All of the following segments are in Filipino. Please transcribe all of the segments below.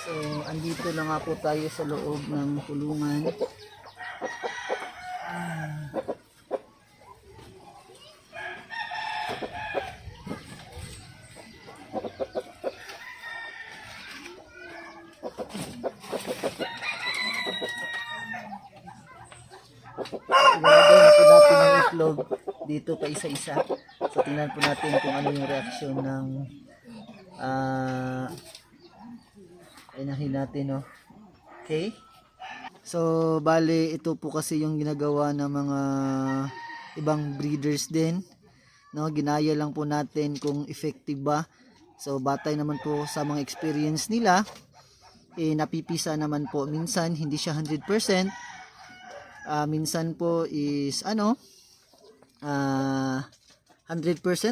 So, andito na nga po tayo sa loob ng kulungan. Ilalagay na po natin yung itlog dito pa isa-isa. So, tingnan po natin kung ano yung reaksyon ng inahin natin, no? Okay? So, bale, ito po kasi yung ginagawa ng mga ibang breeders din, no? Ginaya lang po natin kung effective ba. So, batay naman po sa mga experience nila, napipisa naman po. Minsan, hindi siya 100%. Minsan po is, 100%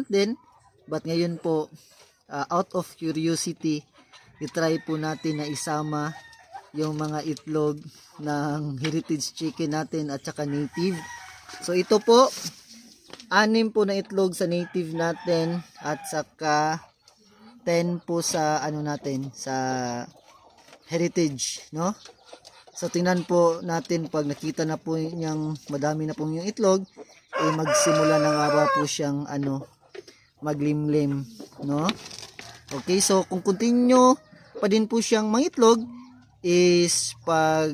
din. But ngayon po, out of curiosity, i-try po natin na isama yung mga itlog ng heritage chicken natin at saka native. So ito po, 6 po na itlog sa native natin at saka 10 po sa natin, sa heritage, no? So tingnan po natin, pag nakita na po niyang madami na po yung itlog, magsimula na nga ba po siyang maglimlim, no? Okay, so kung continue pa din po siyang mangitlog, is pag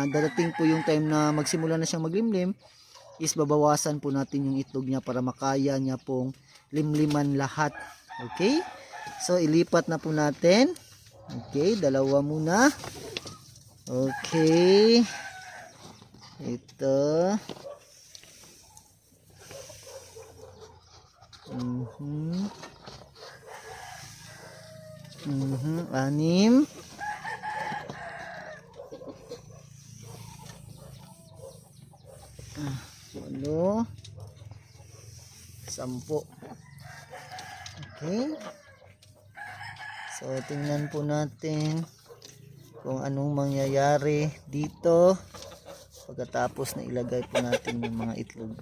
dadating po yung time na magsimula na siyang maglimlim, is babawasan po natin yung itlog niya para makaya niya pong limliman lahat. Okay, so ilipat na po natin. Okay, dalawa muna. Okay, ito. Anim. Walo. 10. Okay. So, tingnan po natin kung anong mangyayari dito pagkatapos na ilagay po natin yung mga itlog.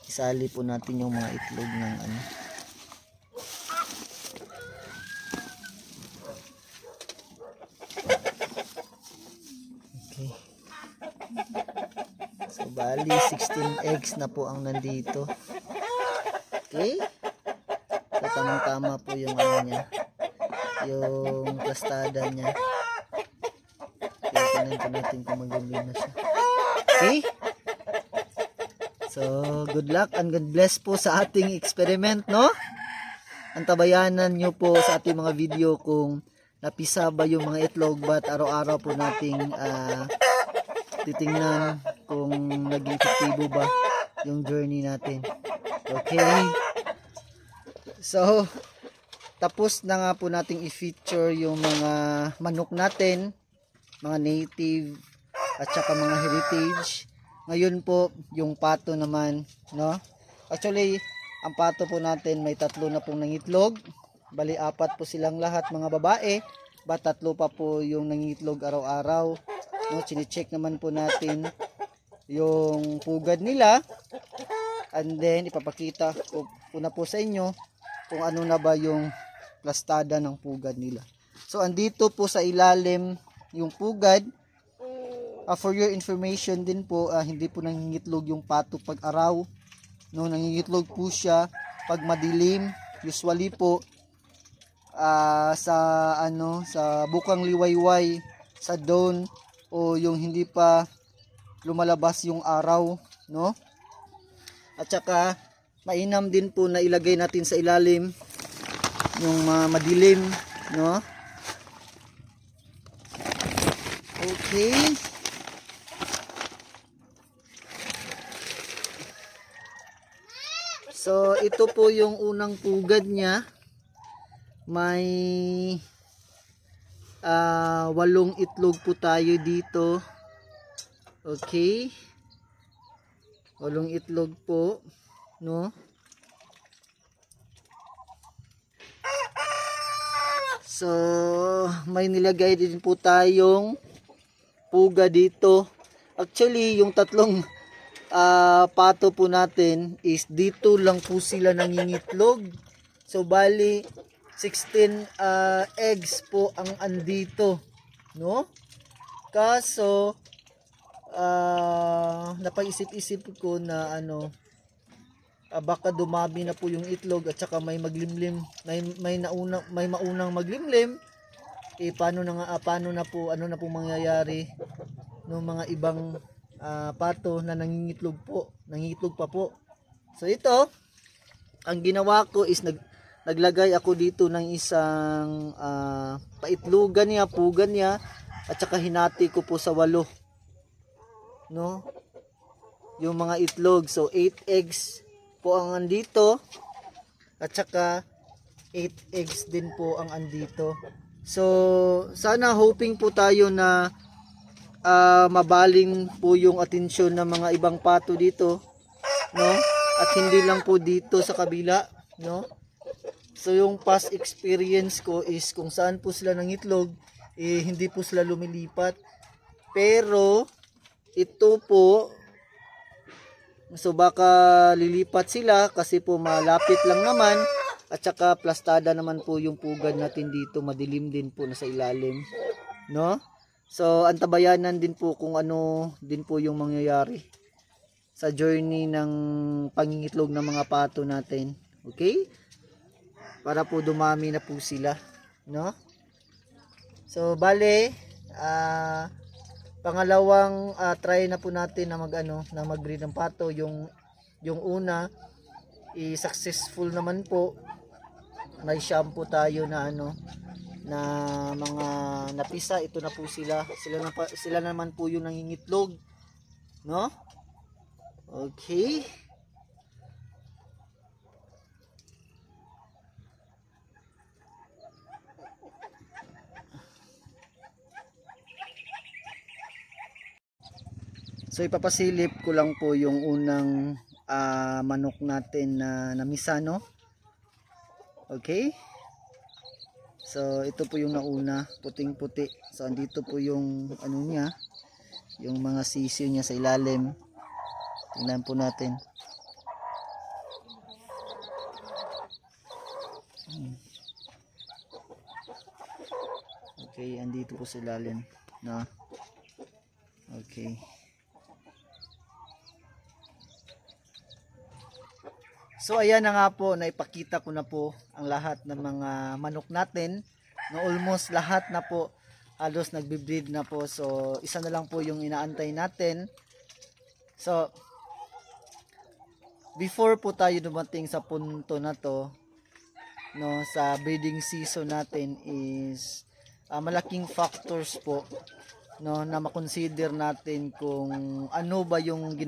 Isali po natin yung mga itlog ng Okay. So, bali 16 eggs na po ang nandito. Okay. So, tamang-tama po yung niya, yung plastada niya. Tingnan po natin kung magiging na siya. Okay. So, good luck and God bless po sa ating experiment, no? Antabayanan nyo po sa ating mga video kung napisa ba yung mga itlog, but araw-araw po nating titingnan kung naging efektibo ba yung journey natin. Okay? So, tapos na nga po nating i-feature yung mga manok natin, mga native at saka mga heritage. Ngayon po, yung pato naman, no? Actually, ang pato po natin may 3 na pong nangitlog. Bali, 4 po silang lahat mga babae, but 3 pa po yung nangitlog araw-araw. No, chine-check naman po natin yung pugad nila. And then, ipapakita ko na po sa inyo kung ano na ba yung plastada ng pugad nila. So, andito po sa ilalim yung pugad. For your information din po, hindi po nangingitlog yung pato pag araw. No, nangingitlog po siya pag madilim. Usually po sa bukang liwayway, sa dawn, o yung hindi pa lumalabas yung araw, no? At saka mainam din po na ilagay natin sa ilalim yung madilim, no? Okay. So, ito po yung unang pugad niya. May 8 itlog po tayo dito. Okay. 8 itlog po, no? So, may nilagay din po tayong puga dito. Actually, yung 3 pato po natin is dito lang po sila nangingitlog. So bali 16 eggs po ang andito, no? Kaso napaisip-isip ko na ano, baka dumami na po yung itlog at saka may maglimlim, may maunang maglimlim. Paano na po, ano na po mangyayari ng mga ibang pato na nangingitlog pa po. So ito, ang ginawa ko is naglagay ako dito ng isang paitlugan niya, pugan niya, at saka hinati ko po sa 8, no? Yung mga itlog. So 8 eggs po ang andito, at saka 8 eggs din po ang andito. So sana hoping po tayo na mabaling po yung atensyon ng mga ibang pato dito, no? At hindi lang po dito sa kabila, no? So yung past experience ko is kung saan po sila nangitlog, hindi po sila lumilipat. Pero ito po, so baka lilipat sila kasi po malapit lang naman, at saka plastada naman po yung pugad natin dito, madilim din po nasa ilalim, no? So antabayanan din po kung ano din po yung mangyayari sa journey ng pangingitlog ng mga pato natin. Okay? Para po dumami na po sila, no? So bale, pangalawang try na po natin na mag-breed ng pato. Yung una successful naman po. May shampoo tayo na na mga napisa. Ito na po sila. Sila naman po yung nangingitlog, no? Okay. So ipapasilip ko lang po yung unang manok natin na namisa, no? Okay? So ito po yung nauna, puting-puti. So andito po yung ano niya, yung mga sisiw niya sa ilalim. Tingnan po natin. Okay, andito po sa ilalim, no? Okay. So ayan na nga po, naipakita ko na po ang lahat ng mga manok natin. No, almost lahat na po halos nagbi-breed na po. So isa na lang po yung inaantay natin. So before po tayo dumating sa punto na to, no, sa breeding season natin is malaking factors po, no, na makonsider natin kung ano ba yung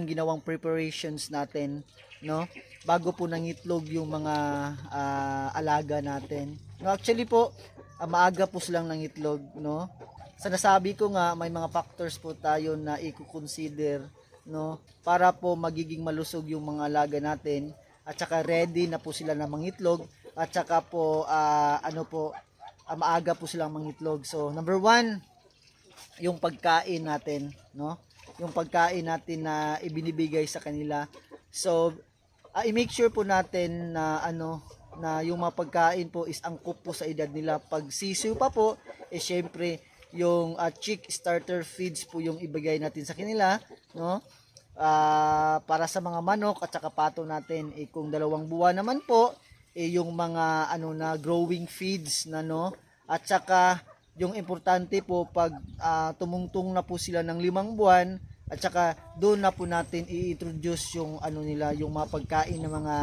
ginawang preparations natin, no, bago po nangitlog yung mga alaga natin. No, actually po maaga po silang nangitlog, no. Sa nasabi ko nga, may mga factors po tayo na i-consider, no, para po magiging malusog yung mga alaga natin, at saka ready na po sila na mangitlog, at saka po maaga po silang mangitlog. So number 1, yung pagkain natin, no, yung pagkain natin na ibinibigay sa kanila. So i-make sure po natin na na yung mga pagkain po is angkop po sa edad nila. Pag sisiw pa po, syempre yung chick starter feeds po yung ibigay natin sa kanila, no? Para sa mga manok at saka pato natin, kung 2 buwan naman po, yung mga na growing feeds na, no, at saka yung importante po pag tumungtong na po sila ng 5 buwan, at saka doon na po natin i-introduce yung nila, yung mga pagkain ng mga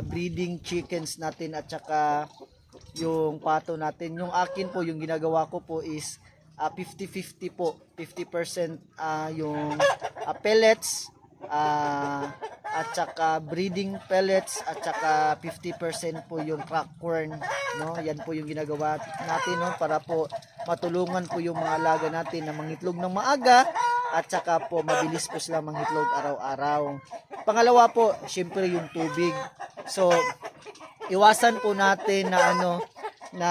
breeding chickens natin at saka yung pato natin. Yung akin po, yung ginagawa ko po is 50-50 po. 50% yung pellets, at saka breeding pellets, at saka 50% po yung crack corn, no? Yan po yung ginagawa natin, no, para po matulungan po yung mga alaga natin na mangitlog ng maaga, at saka po mabilis po sila mangitlog araw-araw. Pangalawa po, syempre yung tubig. So iwasan po natin na na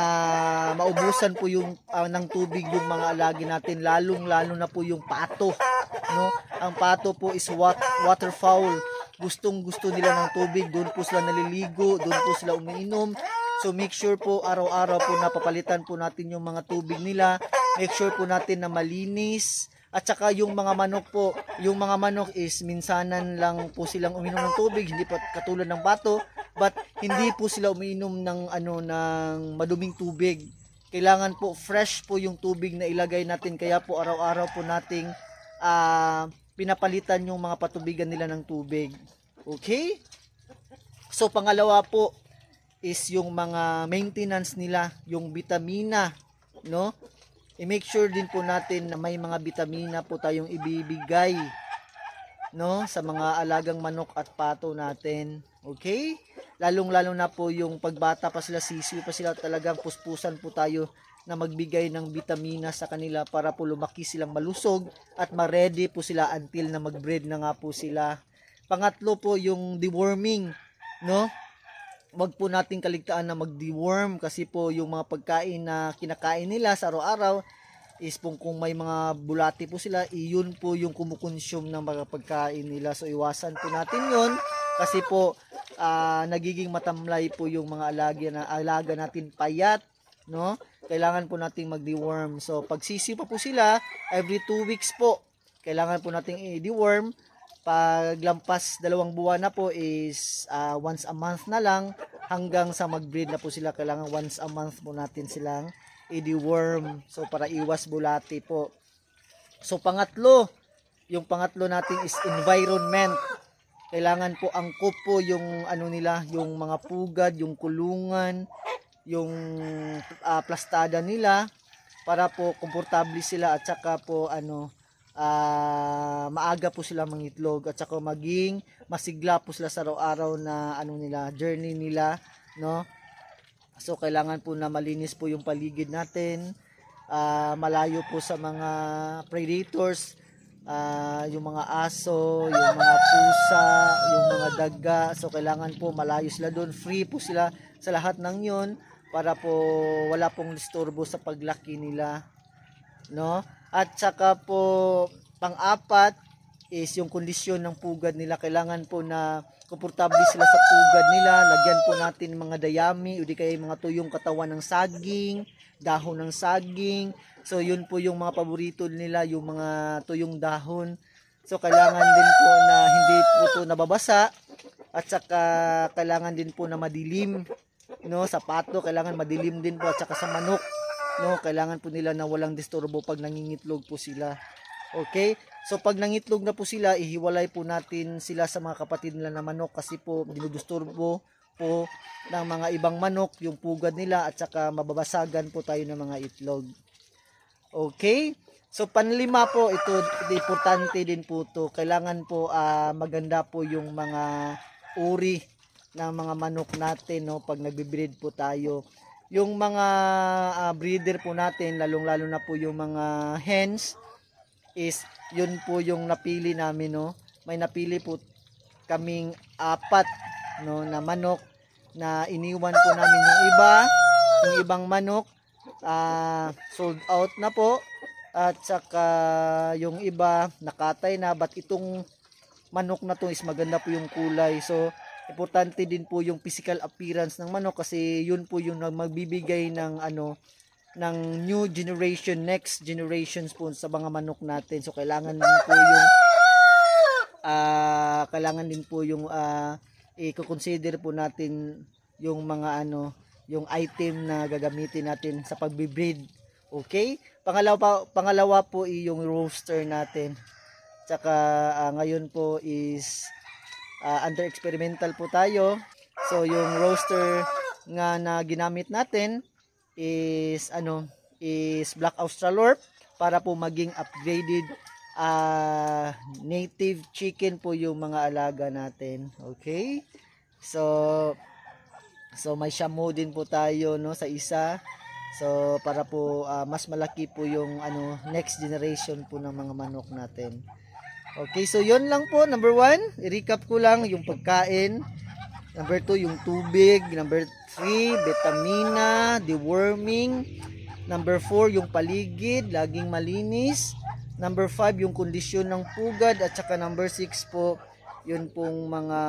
maubusan po yung ng tubig yung mga alaga natin, lalong-lalo na po yung pato, no? Ang pato po is waterfowl. gustong-gusto nila ng tubig, doon po sila naliligo, doon po sila umiinom. So make sure po araw-araw po napapalitan po natin yung mga tubig nila. Make sure po natin na malinis. At saka yung mga manok po, yung mga manok is minsanan lang po silang uminom ng tubig, hindi po katulad ng bato, but hindi po sila umiinom ng ng maduming tubig. Kailangan po fresh po yung tubig na ilagay natin, kaya po araw-araw po nating pinapalitan yung mga patubigan nila ng tubig. Okay? So pangalawa po is yung mga maintenance nila, yung vitamina, no? I-make sure din po natin na may mga vitamina po tayong ibibigay, no, sa mga alagang manok at pato natin. Okay? Lalong-lalo na po yung pagbata pa sila, sisiw pa sila, talagang puspusan po tayo na magbigay ng vitamina sa kanila para po lumaki silang malusog at ma-ready po sila until na mag-breed na nga po sila. Pangatlo po yung deworming, no? Wag po nating kaligtaan na mag-deworm kasi po yung mga pagkain na kinakain nila sa araw-araw is kung may mga bulati po sila, iyon po yung kumukonsume ng mga pagkain nila. So iwasan po natin yun kasi po nagiging matamlay po yung mga alaga natin, payat, no? Kailangan po nating mag-deworm. So pagsisiw pa po sila, every 2 weeks po kailangan po nating i-deworm. Pag lampas 2 buwan na po is once a month na lang, hanggang sa mag-breed na po sila, kailangan once a month po natin silang i-deworm. So para iwas bulati po. So pangatlo, yung pangatlo natin is environment. Kailangan po angkop po yung nila, yung mga pugad, yung kulungan, yung plastada nila para po komportable sila at saka po maaga po sila mangitlog at saka maging masigla po sila sa araw-araw na nila, journey nila, no? So kailangan po na malinis po yung paligid natin, malayo po sa mga predators, yung mga aso, yung mga pusa, yung mga daga. So kailangan po malayo sila doon, free po sila sa lahat ng yon para po wala pong disturbo sa paglaki nila, no? At saka po pang-apat is yung kondisyon ng pugad nila. Kailangan po na komportable sila sa pugad nila. Lagyan po natin mga dayami o di kaya mga tuyong katawan ng saging, dahon ng saging. So yun po yung mga paborito nila, yung mga tuyong dahon. So kailangan din po na hindi po ito nababasa at saka kailangan din po na madilim, no? Sa pato kailangan madilim din po at saka sa manok, no, kailangan po nila na walang disturbo pag nangingitlog po sila. Okay? So pag nangitlog na po sila, ihiwalay po natin sila sa mga kapatid nila na manok kasi po dinudisturbo po ng mga ibang manok yung pugad nila at saka mababasagan po tayo ng mga itlog. Okay? So panlima po, ito importante din po to. Kailangan po maganda po yung mga uri ng mga manok natin, no, pag nagbe-breed po tayo. Yung mga breeder po natin, lalong-lalo na po yung mga hens, is yun po yung napili namin, no. May napili po kaming 4, no, na manok na iniwan po namin yung ibang manok sold out na po at saka yung iba nakatay na, but itong manok na to is maganda po yung kulay. So importante din po yung physical appearance ng manok kasi yun po yung magbibigay ng ng new generation, next generations po sa mga manok natin. So kailangan din po yung i-consider po natin yung mga yung item na gagamitin natin sa pagbe-breed. Okay? Pangalawa po yung roaster natin. Tsaka ngayon po is under experimental po tayo. So yung roaster nga na ginamit natin is Black Australorp para po maging upgraded native chicken po yung mga alaga natin. Okay? So may shamo din po tayo, no, sa isa. So para po mas malaki po yung next generation po ng mga manok natin. Okay, so yun lang po. Number 1, i-recap ko lang yung pagkain. Number 2, yung tubig. Number 3, vitamina, deworming. Number 4, yung paligid, laging malinis. Number 5, yung kondisyon ng pugad. At saka number 6 po yun pong mga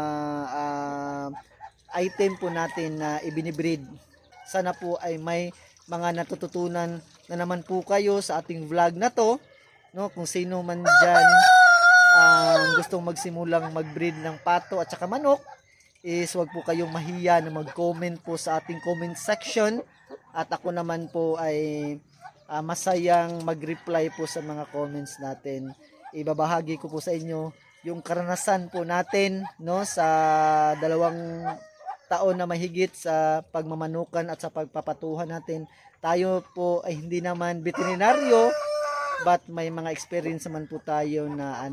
item po natin na ibinibreed. Sana po ay may mga natututunan na naman po kayo sa ating vlog na to, no? Kung sino man dyan ang gustong magsimulang magbreed ng pato at saka manok, is wag po kayong mahiya na mag-comment po sa ating comment section, at ako naman po ay masayang mag-reply po sa mga comments natin. Ibabahagi ko po sa inyo yung karanasan po natin, no, sa 2 taon na mahigit sa pagmamanukan at sa pagpapatuhan natin. Tayo po ay hindi naman veterinaryo, but may mga experience naman po tayo na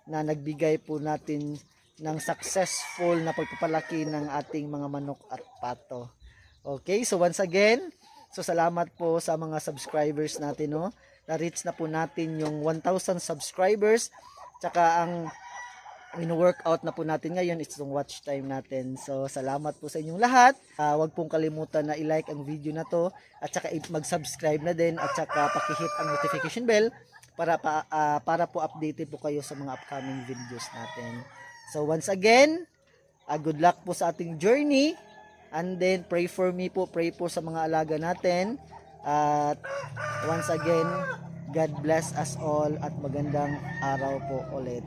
na nagbigay po natin ng successful na pagpapalaki ng ating mga manok at pato. Okay, so once again, so salamat po sa mga subscribers natin, no. Na-reach na po natin yung 1,000 subscribers. Tsaka ang workout na po natin ngayon is yung watch time natin. So salamat po sa inyong lahat. Huwag pong kalimutan na i-like ang video na to, at saka mag-subscribe na din, at saka paki-hit ang notification bell para po updated po kayo sa mga upcoming videos natin. So once again, good luck po sa ating journey, and then pray for me po, pray po sa mga alaga natin, at once again, God bless us all at magandang araw po ulit.